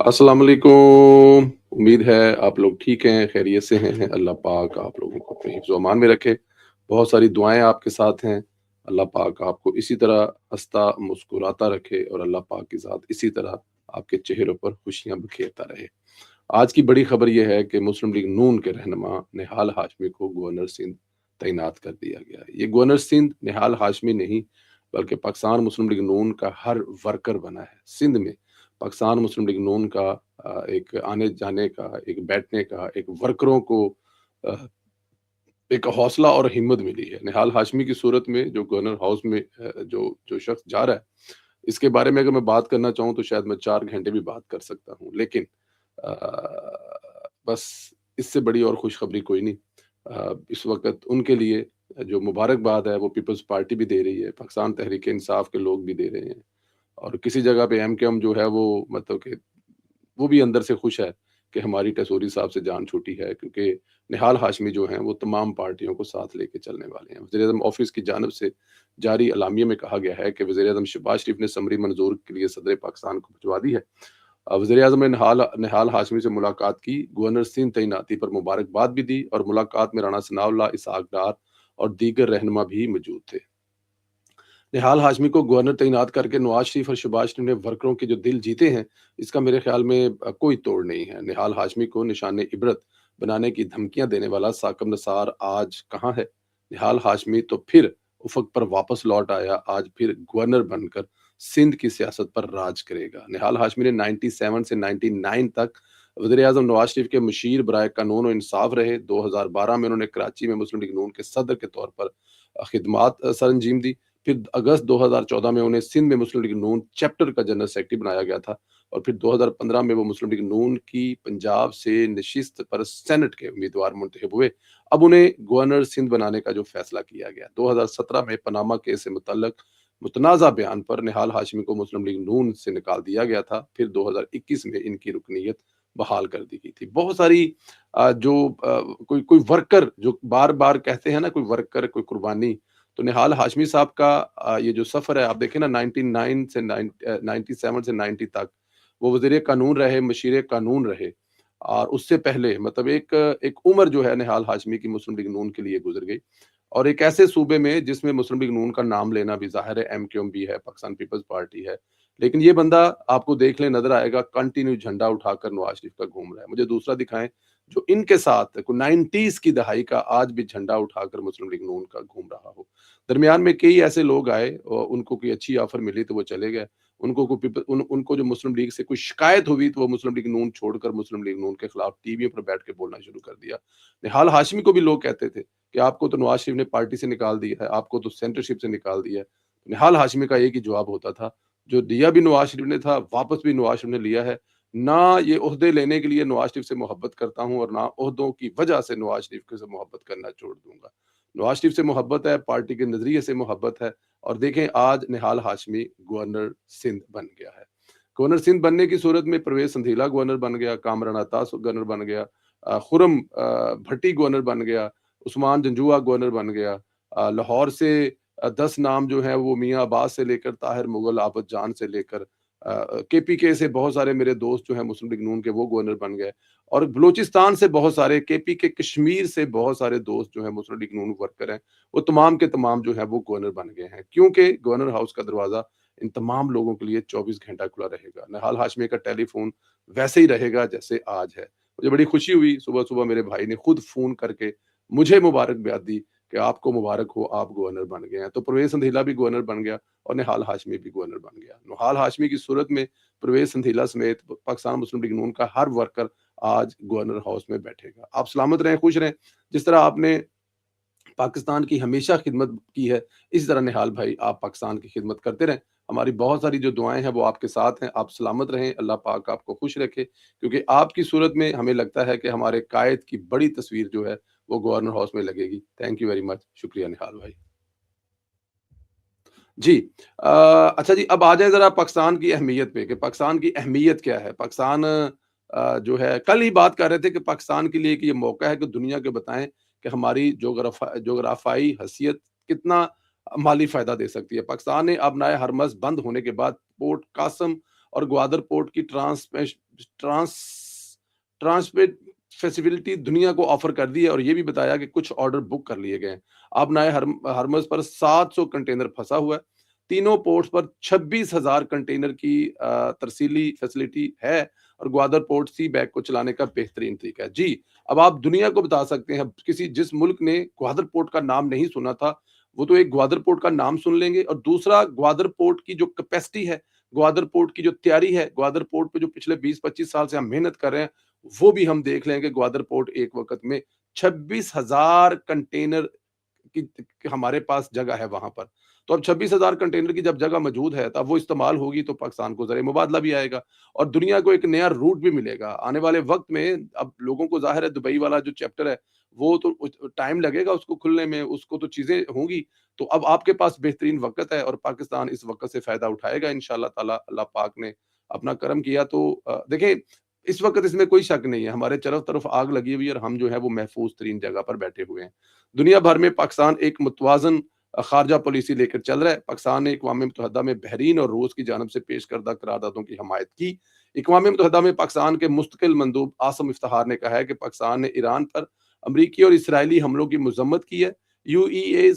अस्सलाम वालेकुम। उम्मीद है आप लोग ठीक हैं, खैरियत से हैं। अल्लाह पाक आप लोगों को अपने हिफ्ज़-ओ अमान में रखे। बहुत सारी दुआएँ आपके साथ हैं। अल्लाह पाक आपको इसी तरह हँसता, मुस्कुराता रखे और अल्लाह पाक की ज़ात इसी तरह आपके चेहरों पर खुशियाँ बिखेरता रहे। आज की बड़ी खबर ये है कि मुस्लिम लीग नून के रहनुमा निहाल हाशमी को गवर्नर सिंध तैनात कर दिया गया है। ये गवर्नर सिंध निहाल हाशमी नहीं, बल्कि पाकिस्तान मुस्लिम लीग नून का हर वर्कर बना है। सिंध में पाकिस्तान मुस्लिम लीग नून का एक आने-जाने का, एक बैठने का, एक वर्करों को अ, एक हौसला और हिम्मत मिली है। निहाल हाशमी की सूरत में जो गवर्नर हाउस में जो जो शख्स जा रहा है, इसके बारे में अगर मैं बात करना चाहूँ तो शायद मैं 4 घंटे भी बात कर सकता हूँ। लेकिन बस इससे बड़ी और खुशखबरी कोई नहीं। इस वक़्त उनके लिए जो मुबारकबाद है वो पीपल्स पार्टी भी दे रही है, पाकिस्तान तहरीक-ए-इंसाफ के लोग भी दे रहे हैं और किसी जगह पे एमकेएम जो है वो मतलब कि वो भी अंदर से खुश है कि हमारी टसूरी साहब से जान छूटी है, क्योंकि निहाल हाशमी जो हैं वो तमाम पार्टियों को साथ लेके चलने वाले हैं। वज़ीर-ए-आज़म ऑफ़िस की जानिब से जारी एलामिया में कहा गया है कि वज़ीर-ए-आज़म शहबाज शरीफ ने समरी मंजूर के लिए सदर पाकिस्तान को भिजवा दी है। वज़ीर-ए-आज़म ने निहाल हाशमी से मुलाकात की, गवर्नर सिंध तैनाती पर मुबारकबाद भी दी और मुलाकात में राणा सनाउल्लाह, इसहाक डार और दीगर रहनुमा भी मौजूद थे। निहाल हाशमी को गवर्नर तैनात करके नवाज शरीफ और शहबाज शरीफ ने वर्करों के जो दिल जीते हैं, इसका मेरे ख्याल में कोई तोड़ नहीं है। निहाल हाशमी को निशाने इबरत बनाने की धमकियां देने वाला साकिब नसार आज कहाँ है? निहाल हाशमी तो फिर उफक पर वापस लौट आया, आज फिर गवर्नर बनकर सिंध की सियासत पर राज करेगा। निहाल हाशमी ने 97 से 99 तक वज़ीर आज़म नवाज शरीफ के मुशीर बराए कानून और इंसाफ रहे। 2012 में उन्होंने कराची में मुस्लिम लीग नून के सदर के तौर पर खिदमात सर अंजाम दी। फिर अगस्त 2014 में उन्हें सिंध में मुस्लिम लीग नून चैप्टर का जनरल सेक्रेटरी बनाया गया था और फिर 2015 में वो मुस्लिम लीग नून की पंजाब से नशिस्त पर सेनेट के उम्मीदवार मुंतखब हुए। अब उन्हें गवर्नर सिंध बनाने का जो फैसला किया गया 2017 में पनामा केस से मुतल्लक मुतनाज़ा बयान पर निहाल हाशमी को मुस्लिम लीग नून से निकाल दिया गया था। फिर 2021 में इनकी रुकनीत बहाल कर दी गई थी। बहुत सारी कोई कोई वर्कर जो बार-बार कहते हैं ना, कोई वर्कर, कोई कुर्बानी, तो निहाल हाशमी साहब का ये जो सफ़र है आप देखें ना, 99 से 97 से 90 तक वो वज़ीर कानून रहे, मशीर कानून रहे और उससे पहले मतलब एक एक उम्र जो है निहाल हाशमी की मुस्लिम लीग नून के लिए गुज़र गई और एक ऐसे सूबे में जिसमें मुस्लिम लीग नून का नाम लेना भी ज़ाहिर है, एमक्यूएम भी है, पाकिस्तान पीपल्स पार्टी है। लेकिन ये बंदा आपको देख लें नज़र आएगा कंटिन्यू झंडा उठाकर नवाज़ शरीफ का घूम रहा है। मुझे दूसरा दिखाएँ जो इनके साथ को 90s की दहाई का आज भी झंडा उठाकर मुस्लिम लीग नून का घूम रहा हो। दरमियान में कई ऐसे लोग आए उनको कोई अच्छी ऑफ़र मिली तो वो चले गए। उनको कोई उनको जो मुस्लिम लीग से कोई शिकायत हुई तो वो मुस्लिम लीग नून छोड़कर मुस्लिम लीग नून के खिलाफ टीवियों पर बैठ के बोलना शुरू कर दिया। निहाल हाशमी को भी लोग कहते थे कि आपको तो नवाज़ शरीफ ने पार्टी से निकाल दिया है, आपको तो सेंटरशिप से निकाल दिया है। निहाल हाशमी का एक ही जवाब होता था, जो दिया भी नवाज़ शरीफ ने था, वापस भी नवाज़ शरीफ ने लिया है। ना ये ओहदे लेने के लिए नवाज़ शरीफ से मोहब्बत करता हूँ और ना ओहदों की वजह से नवाज़ शरीफ के से मोहब्बत करना छोड़ दूँगा। नवाज़ शरीफ से मोहब्बत है, पार्टी के नज़रिए से मोहब्बत है और देखें आज निहाल हाशमी गवर्नर सिंध बन गया है। गवर्नर सिंध बनने की सूरत में परवेज़ संधीला गवर्नर बन गया, कामरान अतास गवर्नर बन गया, खुर्रम भट्टी गवर्नर बन गया, उस्मान जंजुआ गवर्नर बन गया। लाहौर से 10 नाम जो हैं वो मियाँ अब्बास से लेकर ताहिर मुगल आबद जान से लेकर केपीके से बहुत सारे मेरे दोस्त जो हैं मुस्लिम लीग नून के वो गवर्नर बन गए और बलूचिस्तान से बहुत सारे केपीके कश्मीर से बहुत सारे दोस्त जो हैं मुस्लिम लीग नून वर्कर हैं, वो तमाम के तमाम जो हैं वो गवर्नर बन गए हैं। क्योंकि गवर्नर हाउस का दरवाज़ा इन तमाम लोगों के लिए 24 घंटा खुला रहेगा। निहाल हाशमी का टेलीफ़ोन वैसे ही रहेगा जैसे आज है। मुझे बड़ी खुशी हुई, सुबह-सुबह मेरे भाई ने खुद फ़ोन करके मुझे मुबारकबाद दी कि आपको मुबारक हो, आप गवर्नर बन गए हैं। तो परवेज़ संधीला भी गवर्नर बन गया और निहाल हाशमी भी गवर्नर बन गया। निहाल हाशमी की सूरत में परवेज़ संधीला समेत पाकिस्तान मुस्लिम लीग नून का हर वर्कर आज गवर्नर हाउस में बैठेगा। आप सलामत रहें, खुश रहें। जिस तरह आपने पाकिस्तान की हमेशा खिदमत की है, इसी तरह निहाल भाई आप पाकिस्तान की खिदमत करते रहें। हमारी बहुत सारी जो दुआएँ हैं वो आपके साथ हैं। आप सलामत रहें, अल्लाह पाक आपको खुश रखे, क्योंकि आपकी सूरत में हमें लगता है कि हमारे कायद की बड़ी तस्वीर जो है वो गवर्नर हाउस में लगेगी। Thank you very much. शुक्रिया निहाल भाई। जी। अच्छा जी, अब आ जाएँ ज़रा पाकिस्तान की अहमियत पे कि पाकिस्तान की अहमियत क्या है? पाकिस्तान जो है कल ही बात कर रहे थे कि पाकिस्तान के लिए एक ये मौका है कि दुनिया को बताएँ कि हमारी जोग्राफ़ाई हैसियत कितना माली फ़ायदा दे सकती है। पाकिस्तान ने अब नाए हरमज़ बंद होने के बाद पोर्ट कासम और ग्वादर पोर्ट की ट्रांस ट्रांसमिट फैसिलिटी दुनिया को ऑफर कर दी है और ये भी बताया कि कुछ ऑर्डर बुक कर लिए गए हैं। अब नए हरमज़ पर 700 कंटेनर फँसा हुआ है। तीनों पोर्ट्स पर 26,000 कंटेनर की तरसीली फैसिलिटी है और ग्वादर पोर्ट सी बैग को चलाने का बेहतरीन तरीका है। जी, अब आप दुनिया को बता सकते हैं, किसी जिस मुल्क ने ग्वादर पोर्ट का नाम नहीं सुना था, वो तो एक ग्वादर पोर्ट का नाम सुन लेंगे और दूसरा ग्वादर पोर्ट की जो कैपेसिटी है, ग्वादर पोर्ट की जो तैयारी है, ग्वादर पोर्ट पे जो पिछले 20-25 साल से हम मेहनत कर रहे हैं, वो भी हम देख लेंगे। ग्वादर पोर्ट एक वक़्त में 26,000 कंटेनर की हमारे पास जगह है वहाँ पर। तो अब 26,000 कंटेनर की जब जगह मौजूद है, तब वो इस्तेमाल होगी तो पाकिस्तान को ज़र मुबादला भी आएगा और दुनिया को एक नया रूट भी मिलेगा। आने वाले वक़्त में अब लोगों को ज़ाहिर है दुबई वाला जो चैप्टर है, वो तो टाइम लगेगा उसको खुलने में, उसको तो चीज़ें होंगी। तो अब आपके पास बेहतरीन वक़्त है और पाकिस्तान इस वक़्त से फ़ायदा उठाएगा इंशाअल्लाह ताला। अल्लाह पाक ने अपना करम किया तो देखें, इस वक़्त इसमें कोई शक नहीं है, हमारे चारों तरफ आग लगी हुई है और हम जो है वो महफूज़ तरीन जगह पर बैठे हुए हैं। दुनिया भर में पाकिस्तान एक मुतवाज़न ख़ारजा पॉलिसी लेकर चल रहा है। पाकिस्तान ने अक़वाम मुत्तहिदा में बहरीन और रूस की जानिब से पेश करदा करारदादों की हिमायत की। अक़वाम मुत्तहिदा में पाकिस्तान के मुस्तकिल मंदूब आसिम इफ्तिखार ने कहा है कि पाकिस्तान ने ईरान पर अमरीकी और इसराइली हमलों की मज़म्मत की है। यूएई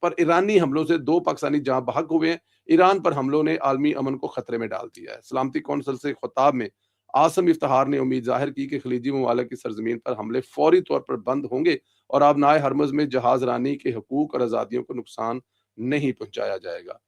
पर ईरानी हमलों से 2 पाकिस्तानी जहाँ बहक हुए हैं। ईरान पर हमलों ने आलमी अमन को खतरे में डाल दिया है। सलामती कौंसल से ख़िताब में आसिम इफ्तिखार ने उम्मीद ज़ाहिर की कि खलीजी ममालिक की सरज़मीन पर हमले फ़ौरी तौर पर बंद होंगे और आबनाए हरमुज़ में जहाज़ रानी के हकूक़ और आज़ादियों को नुकसान नहीं पहुँचाया जाएगा।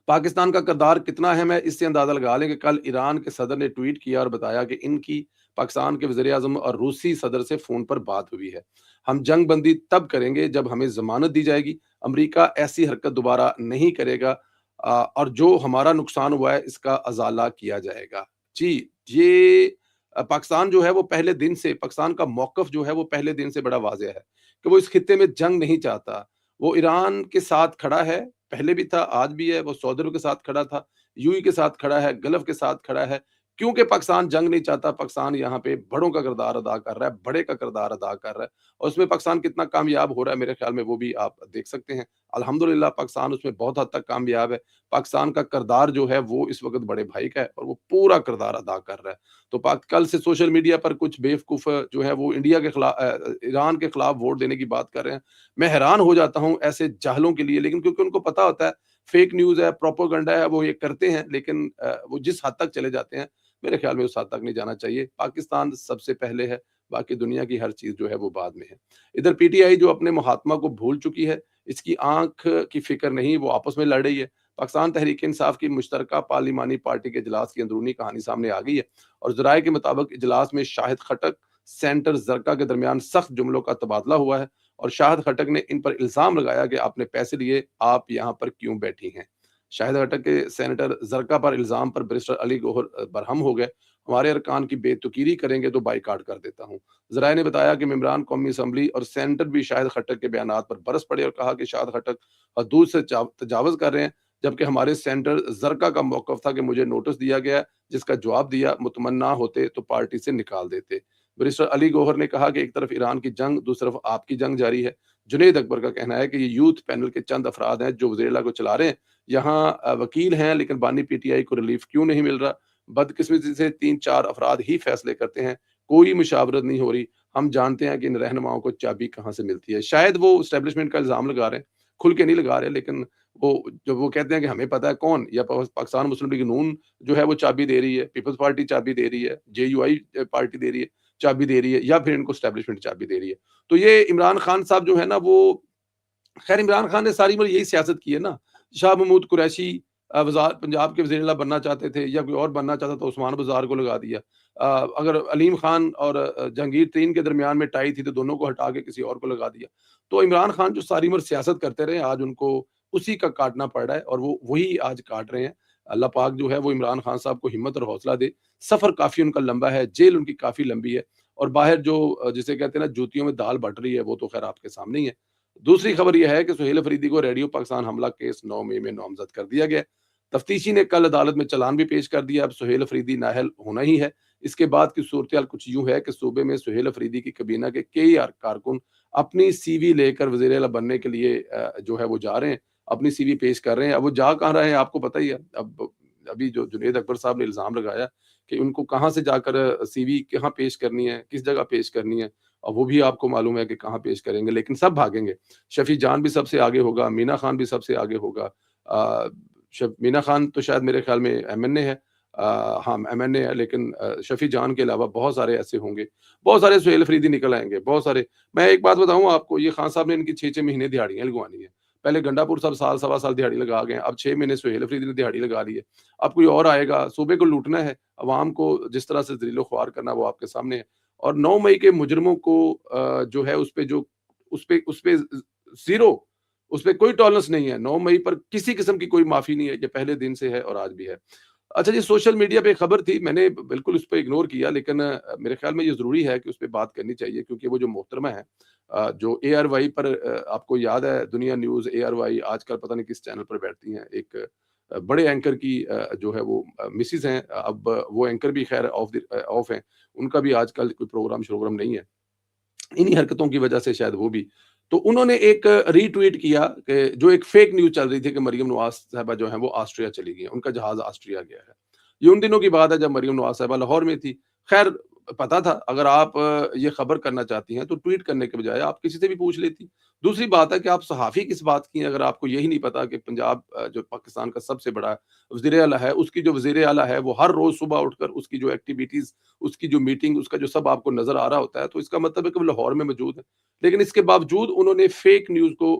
पाकिस्तान का किरदार कितना अहम है, इससे अंदाज़ा लगा लें कि कल ईरान के सदर ने ट्वीट किया और बताया कि इनकी पाकिस्तान के वज़ीर-ए-आज़म और रूसी सदर से फ़ोन पर बात हुई है। हम जंग बंदी तब करेंगे जब हमें ज़मानत दी जाएगी। अमरीका ऐसी हरकत दोबारा नहीं करेगा और जो हमारा नुकसान हुआ है इसका अज़ाला किया जाएगा। जी, ये पाकिस्तान जो है वो पहले दिन से, पाकिस्तान का मौक़िफ़ जो है वो पहले दिन से बड़ा वाज़ेह है कि वो इस खित्ते में जंग नहीं चाहता। वो ईरान के साथ खड़ा है, पहले भी था, आज भी है, वो सऊदी अरब के साथ खड़ा था, यूएई के साथ खड़ा है, गल्फ़ के साथ खड़ा है। क्योंकि पाकिस्तान जंग नहीं चाहता, पाकिस्तान यहाँ पे बड़ों का किरदार अदा कर रहा है, बड़े का किरदार अदा कर रहा है और उसमें पाकिस्तान कितना कामयाब हो रहा है, मेरे ख़्याल में वो भी आप देख सकते हैं। अल्हम्दुलिल्लाह पाकिस्तान उसमें बहुत हद तक कामयाब है। पाकिस्तान का किरदार जो है वो इस वक़्त बड़े भाई का है और वो पूरा किरदार अदा कर रहा है। तो पाक कल से सोशल मीडिया पर कुछ बेवकूफ़ जो है वो इंडिया के ईरान के खिलाफ वोट देने की बात कर रहे हैं। मैं हैरान हो जाता हूँ ऐसे जाहलों के लिए, लेकिन क्योंकि उनको पता होता है फेक न्यूज़ है, प्रोपेगेंडा है, वो ये करते हैं, लेकिन वो जिस हद तक चले जाते हैं, मेरे ख़्याल में उस हद तक नहीं जाना चाहिए। पाकिस्तान सबसे पहले है, बाकी दुनिया की हर चीज़ जो है वो बाद में है। इधर पीटीआई जो अपने महात्मा को भूल चुकी है, इसकी आँख की फ़िक्र नहीं, वो आपस में लड़ रही है। पाकिस्तान तहरीक-ए-इंसाफ की मुश्तरका पार्लिमानी पार्टी के इजलास की अंदरूनी कहानी सामने आ गई है और ज़राए के मुताबिक इजलास में शाहिद खटक, सेनेटर ज़रका के दरमियान सख्त जुमलों का तबादला हुआ है और शाहिद खटक ने इन पर इल्ज़ाम लगाया कि आपने पैसे लिए, आप यहाँ पर क्यों बैठी हैं? शाहिद खटक के सेनेटर ज़रका पर इल्ज़ाम पर बैरिस्टर अली गौहर बरहम हो गए। हमारे अरकान की बेतुकीरी करेंगे तो बाइकाट कर देता हूँ। ज़राए ने बताया कि मेंबरान कौमी असम्बली और सेनेटर भी शाहिद खटक के बयानात पर बरस पड़े और कहा कि शाहिद खटक हदूद से तजावज़ कर रहे हैं, जबकि हमारे सेनेटर ज़रका का मौक़िफ़ था कि मुझे नोटिस दिया गया है, जिसका जवाब दिया, मुतमन्ना होते तो पार्टी से निकाल देते। बैरिस्टर अली गौहर ने कहा कि एक तरफ ईरान की जंग, दूसरी तरफ आपकी जंग जारी है। जुनैद अकबर का कहना है कि ये यूथ पैनल के चंद अफराद हैं जो वज़ीर-ए-आला को चला रहे हैं। यहाँ वकील हैं, लेकिन बानी पीटीआई को रिलीफ क्यों नहीं मिल रहा? बदकिस्मती से 3-4 अफराद ही फैसले करते हैं, कोई मुशावरत नहीं हो रही। हम जानते हैं कि इन रहनुमाओं को चाबी कहाँ से मिलती है। शायद वो एस्टेब्लिशमेंट का इल्ज़ाम लगा रहे हैं, खुल के नहीं लगा रहे, लेकिन वो जब वो कहते हैं कि हमें पता है कौन, या पाकिस्तान मुस्लिम लीग नून जो है वो चाबी दे रही है, पीपल्स पार्टी चाबी दे रही है, जेयूआई पार्टी दे रही है, चाबी दे रही है, या फिर इनको एस्टेब्लिशमेंट चाबी दे रही है। तो ये इमरान खान साहब जो है ना, वो खैर इमरान खान ने सारी उम्र यही सियासत की है ना। शाह महमूद कुरैशी वज़ार पंजाब के वज़ीर-ए-आला बनना चाहते थे या कोई और बनना चाहता तो उस्मान बाज़ार को लगा दिया। अगर अलीम खान और जहांगीर तरीन के दरमियान में टाई थी तो दोनों को हटा के किसी और को लगा दिया। तो इमरान खान जो सारी उम्र सियासत करते रहे, आज उनको उसी का काटना पड़ रहा है और वो वही आज काट रहे हैं। अल्लाह पाक जो है वो इमरान खान साहब को हिम्मत और हौसला दे। सफ़र काफ़ी उनका लंबा है, जेल उनकी काफ़ी लंबी है और बाहर जो जिसे कहते हैं ना जूतियों में दाल बट रही है, वो तो खैर आपके सामने ही है। दूसरी खबर यह है कि सुहेल अफरीदी को रेडियो पाकिस्तान हमला केस 9 मई में नामज़द कर दिया गया है। तफ्तीशी ने कल अदालत में चालान भी पेश कर दिया। अब सुहेल अफरीदी नाअहल होना ही है। इसके बाद की सूरत-ए-हाल कुछ यूँ है कि सूबे में सुहेल अफरीदी की काबीना के कई कारकुन अपनी सीवी लेकर वज़ीर-ए-आला बनने के लिए जो है वो जा रहे हैं, अपनी सीवी पेश कर रहे हैं। अब वो जा कहाँ रहे हैं आपको पता ही है। अब अभी जो जुनैद अकबर साहब ने इल्ज़ाम लगाया कि उनको कहाँ से जाकर सीवी कहाँ पेश करनी है, किस जगह पेश करनी है, और वो भी आपको मालूम है कि कहाँ पेश करेंगे, लेकिन सब भागेंगे। शफ़ी जान भी सबसे आगे होगा, मीना खान भी सबसे आगे होगा। अ, श मीना खान तो शायद मेरे ख़्याल में एमएनए है। हाँ, एमएनए है, लेकिन शफ़ी जान के अलावा बहुत सारे ऐसे होंगे। बहुत सारे सुहेल अफ़रीदी निकल आएँगे, बहुत सारे। मैं एक बात बताऊँ आपको, ये खान साहब ने इनकी 6-6 महीने दिहाड़ियाँ लगवानी है। पहले गंडापुर साहब साल, सवा साल दिहाड़ी लगा गए हैं, अब 6 महीने सुहेल अफ़रीदी ने दिहाड़ी लगा ली है। अब कोई और आएगा, सूबे को लूटना है, अवाम को जिस तरह से ज़लील-ओ-ख़्वार करना है वो आपके सामने है। और 9 मई के मुजरिमों को जो है उस पे ज़ीरो, उस पे कोई टॉलरेंस नहीं है। 9 मई पर किसी किस्म की कोई माफ़ी नहीं है, ये पहले दिन से है और आज भी है। अच्छा जी, सोशल मीडिया पे खबर थी, मैंने बिल्कुल उस पे इग्नोर किया, लेकिन मेरे ख़्याल में ये ज़रूरी है कि उस पे बात करनी चाहिए, क्योंकि वो जो मोहतरमा है जो एआरवाई पर आपको याद है दुनिया न्यूज़, एआरवाई आजकल पता नहीं किस चैनल पर बैठती हैं। एक बड़े एंकर की जो है वो मिसेज़ हैं, अब वो एंकर भी ख़ैर ऑफ हैं। उनका भी आजकल कोई प्रोग्राम-श्रोग्राम नहीं है। इन्हीं हरकतों की वजह से शायद वो भी। तो उन्होंने एक रीट्वीट किया कि जो एक फेक न्यूज़ चल रही थी कि मरियम नवाज़ साहिबा जो हैं वो ऑस्ट्रिया चली गई हैं, उनका जहाज़ ऑस्ट्रिया गया है। ये उन दिनों की बात है जब मरियम नवाज़ साहिबा लाहौर में थी। ख़ैर पता था, अगर आप ये खबर करना चाहती हैं तो ट्वीट करने के बजाय आप किसी से भी पूछ लेती। दूसरी बात है कि आप सहाफ़ी किस बात की हैं, अगर आपको यही नहीं पता कि पंजाब जो पाकिस्तान का सबसे बड़ा वज़ीर आला है, उसकी जो वज़ीर आला है वो हर रोज़ सुबह उठकर उसकी जो एक्टिविटीज़, उसकी जो मीटिंग, उसका जो सब आपको नज़र आ रहा होता है, तो इसका मतलब है कि वो लाहौर में मौजूद है। लेकिन इसके बावजूद उन्होंने फेक न्यूज़ को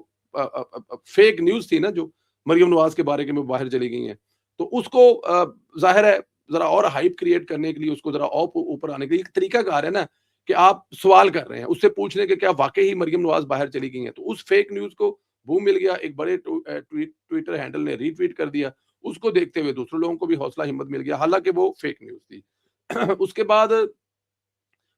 फेक न्यूज़ थी ना जो मरियम नवाज़ के बारे में बाहर चली गई हैं, तो उसको ज़ाहिर है ज़रा और हाइप क्रिएट करने के लिए, उसको ज़रा और ऊपर आने के लिए एक तरीकाकार है ना कि आप सवाल कर रहे हैं, उससे पूछ लें कि क्या वाक़ई ही मरियम नवाज़ बाहर चली गई हैं? तो उस फेक न्यूज़ को बूम मिल गया, एक बड़े ट्विटर हैंडल ने रीट्वीट कर दिया। उसको देखते हुए दूसरे लोगों को भी हौसला हिम्मत मिल गया, हालाँकि वो फेक न्यूज़ थी। उसके बाद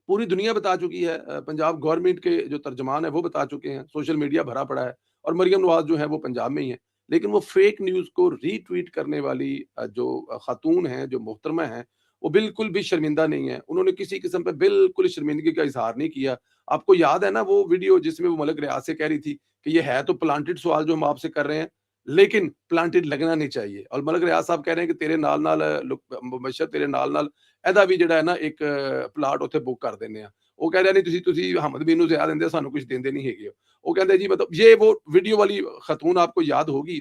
पूरी दुनिया बता चुकी है, पंजाब गवर्नमेंट के जो तर्जुमान है वो बता चुके हैं, सोशल मीडिया भरा पड़ा है और मरियम नवाज़ जो है वो पंजाब में ही है। लेकिन वो फेक न्यूज़ को रीट्वीट करने वाली जो खातून हैं, जो मोहतरमा हैं, वो बिल्कुल भी शर्मिंदा नहीं है। उन्होंने किसी किस्म पे बिल्कुल शर्मिंदगी का इज़हार नहीं किया। आपको याद है ना वो वीडियो जिसमें वो मलक रियाज से कह रही थी कि ये है तो प्लांटेड सवाल जो हम आपसे कर रहे हैं, लेकिन प्लांटेड लगना नहीं चाहिए। और मलक रियाज साहब कह रहे हैं कि तेरे नाल-नाल मुबशर तेरे नाल-नाल ਇਹਦਾ ਵੀ ਜਿਹੜਾ ਹੈ ਨਾ ਇੱਕ ਪਲਾਟ ਉੱਥੇ ਬੁੱਕ ਕਰ ਦਿੰਦੇ ਆ। ਉਹ ਕਹਿ ਰਿਹਾ ਨਹੀਂ ਤੁਸੀਂ ਤੁਸੀਂ ਹਮਦ ਬਿਨ ਨੂੰ ज़्यादा ਦਿੰਦੇ ਸਾਨੂੰ ਕੁਝ ਦਿੰਦੇ नहीं ਹੈਗੇ। वो कहते हैं जी मतलब ये वो वीडियो वाली खातून आपको याद होगी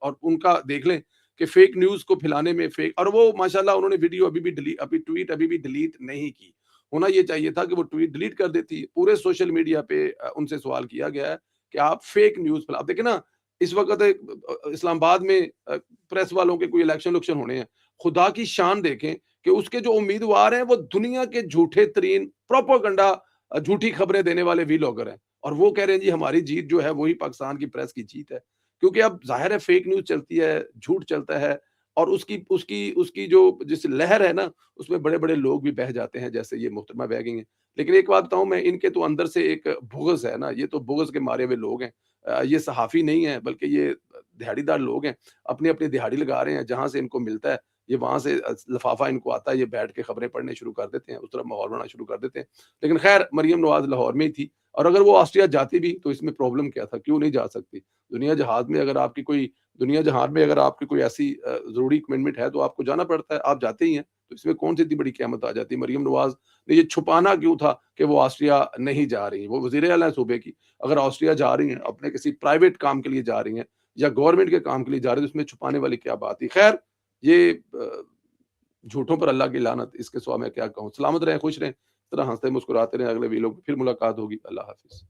और उनका देख लें कि फेक न्यूज़ को फैलाने में फेक और वो माशाल्लाह उन्होंने वीडियो अभी भी डिलीट नहीं की। होना ये चाहिए था कि वो ट्वीट डिलीट कर देती। पूरे सोशल मीडिया पे उनसे सवाल किया गया है कि आप फेक न्यूज़ फैला देखिए ना इस वक़्त इस्लामाबाद में प्रेस वालों के कोई इलेक्शन-उलेक्शन होने हैं। खुदा की शान देखें कि उसके जो उम्मीदवार हैं वो दुनिया के झूठे तरीन प्रोपेगेंडा झूठी खबरें देने वाले व्लॉगर हैं और वो कह रहे हैं जी हमारी जीत जो है वही पाकिस्तान की प्रेस की जीत है। क्योंकि अब ज़ाहिर है फेक न्यूज़ चलती है, झूठ चलता है और उसकी उसकी उसकी जो जैसे लहर है ना, उसमें बड़े-बड़े लोग भी बह जाते हैं जैसे ये मोहतरमा बह गई हैं। लेकिन एक बात बताऊँ मैं इनके तो अंदर से एक बुग़्ज़ है ना, ये तो बुग़्ज़ के मारे हुए लोग हैं। ये सहाफ़ी नहीं है बल्कि ये दिहाड़ीदार लोग हैं, अपनी-अपनी दिहाड़ी लगा रहे हैं, जहाँ से इनको मिलता है ये वहाँ से लिफ़ाफ़ा इनको आता है, ये बैठ के खबरें पढ़ने शुरू कर देते हैं, उस तरफ माहौल बनाना शुरू कर देते हैं। लेकिन ख़ैर मरियम नवाज़ लाहौर में ही थी और अगर वो ऑस्ट्रिया जाती भी तो इसमें प्रॉब्लम क्या था? क्यों नहीं जा सकती? दुनिया जहाज़ में अगर आपकी कोई ऐसी ज़रूरी कमिटमेंट है तो आपको जाना पड़ता है, आप जाते ही हैं। तो इसमें कौन-सी इतनी बड़ी क़यामत आ जाती है? मरियम नवाज़ ने ये छुपाना क्यों था कि वो ऑस्ट्रिया नहीं जा रही हैं? वो वज़ीर आला हैं सूबे की, अगर ऑस्ट्रिया जा रही हैं, अपने किसी प्राइवेट काम के लिए जा रही हैं या गवर्नमेंट के काम के लिए जा रही हैं, तो उसमें छुपाने वाली क्या बात थी? ख़ैर ये झूठों पर अल्लाह की लानत, इसके सिवा मैं क्या कहूँ? सलामत रहें, खुश रहें, इस तरह हँसते मुस्कुराते रहें, अगले वीडियो में फिर मुलाकात होगी। अल्लाह हाफ़िज़।